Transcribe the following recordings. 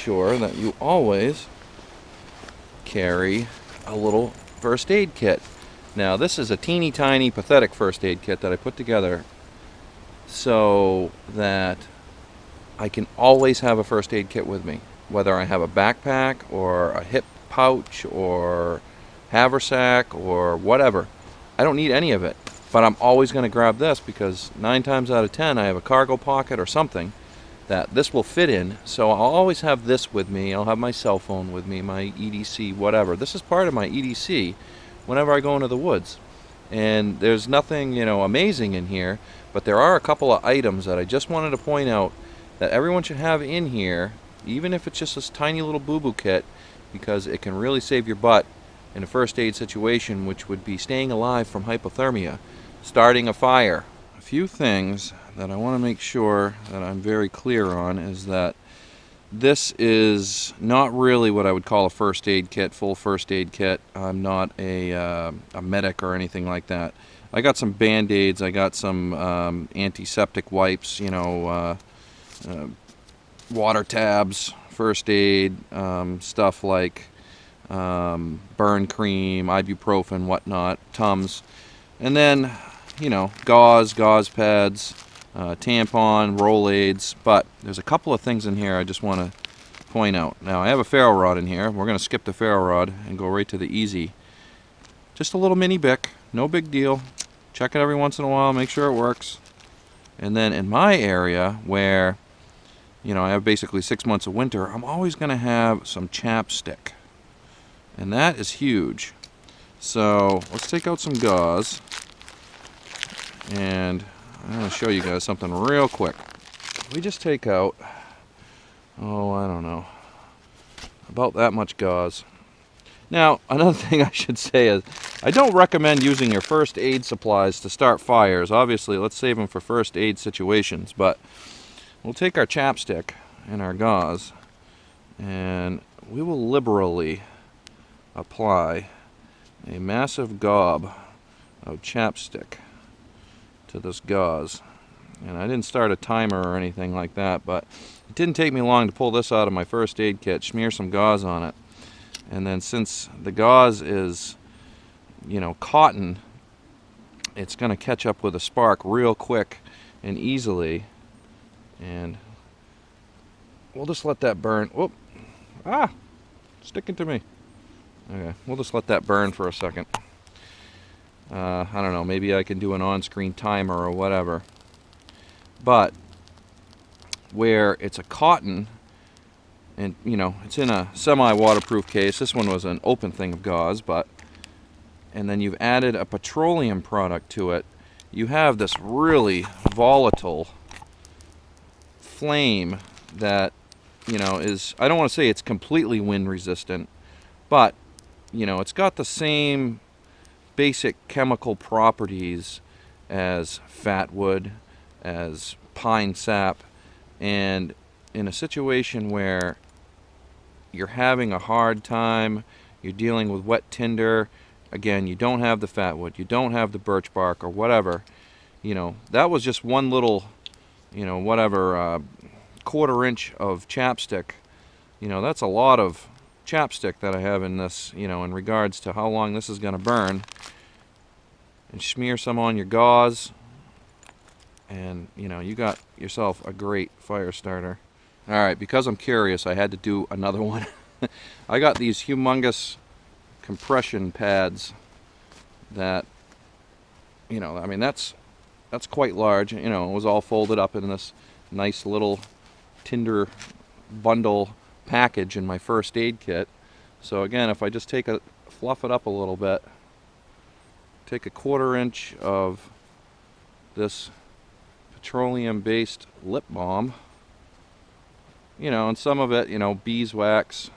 sure that you always carry a little first aid kit. Now, this is a teeny tiny pathetic first aid kit that I put together so that I can always have a first aid kit with me, whether I have a backpack or a hip pouch or haversack or whatever. I don't need any of it, but I'm always going to grab this because 9 times out of 10 I have a cargo pocket or something that this will fit in, so I'll always have this with me. I'll have my cell phone with me, my EDC, whatever. This is part of my EDC whenever I go into the woods. And there's nothing, amazing in here, but there are a couple of items that I just wanted to point out that everyone should have in here, even if it's just this tiny little boo-boo kit, because it can really save your butt in a first aid situation, which would be staying alive from hypothermia, starting a fire. A few things that I want to make sure that I'm very clear on is that this is not really what I would call a first aid kit, full first aid kit. I'm not a medic or anything like that. I got some Band-Aids, I got some antiseptic wipes, water tabs, first aid, stuff like burn cream, ibuprofen, whatnot, Tums, and then gauze pads, tampon, Rolaids. But there's a couple of things in here I just want to point out. Now, I have a ferro rod in here. We're going to skip the ferro rod and go right to the easy. Just a little mini Bic, no big deal. Check it every once in a while, make sure it works. And then in my area where I have basically 6 months of winter, I'm always going to have some chapstick. And that is huge. So let's take out some gauze. And I'm going to show you guys something real quick. We just take out, I don't know, about that much gauze. Now, another thing I should say is, I don't recommend using your first aid supplies to start fires. Obviously, let's save them for first aid situations. But we'll take our chapstick and our gauze, and we will liberally apply a massive gob of chapstick to this gauze. And I didn't start a timer or anything like that, but it didn't take me long to pull this out of my first aid kit, smear some gauze on it. And then since the gauze is, cotton, it's going to catch up with a spark real quick and easily. And we'll just let that burn. Whoop. Sticking to me. Okay, we'll just let that burn for a second. I don't know, maybe I can do an on-screen timer or whatever. But where it's a cotton, and it's in a semi-waterproof case. This one was an open thing of gauze, and then you've added a petroleum product to it. You have this really volatile flame that is, I don't want to say it's completely wind resistant, but it's got the same basic chemical properties as fat wood, as pine sap. And in a situation where you're having a hard time, you're dealing with wet tinder, again, you don't have the fat wood, you don't have the birch bark or whatever, that was just one little, quarter inch of chapstick. That's a lot of chapstick that I have in this, in regards to how long this is going to burn. And smear some on your gauze, and you got yourself a great fire starter. Alright, because I'm curious, I had to do another one. I got these humongous compression pads that, that's quite large. It was all folded up in this nice little tinder bundle package in my first aid kit. So again, if I just fluff it up a little bit, take a 1/4 inch of this petroleum-based lip balm, and some of it, beeswax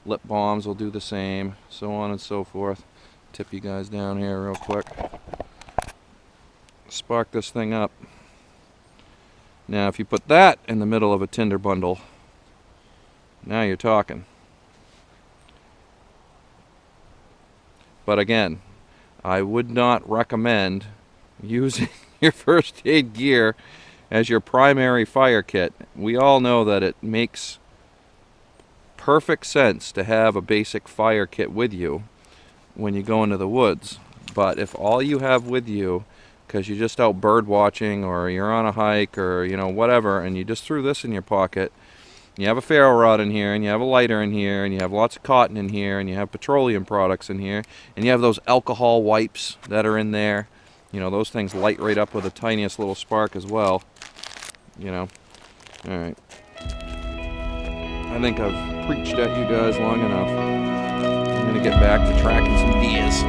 lip balms will do the same, so on and so forth. Tip you guys down here real quick. Spark this thing up. Now, if you put that in the middle of a tinder bundle, now you're talking. But again, I would not recommend using your first aid gear as your primary fire kit. We all know that it makes perfect sense to have a basic fire kit with you when you go into the woods. But if all you have with you, because you're just out bird watching or you're on a hike or whatever, and you just threw this in your pocket, you have a ferro rod in here, and you have a lighter in here, and you have lots of cotton in here, and you have petroleum products in here, and you have those alcohol wipes that are in there. Those things light right up with the tiniest little spark as well. Alright. I think I've preached at you guys long enough. I'm going to get back to tracking some deers.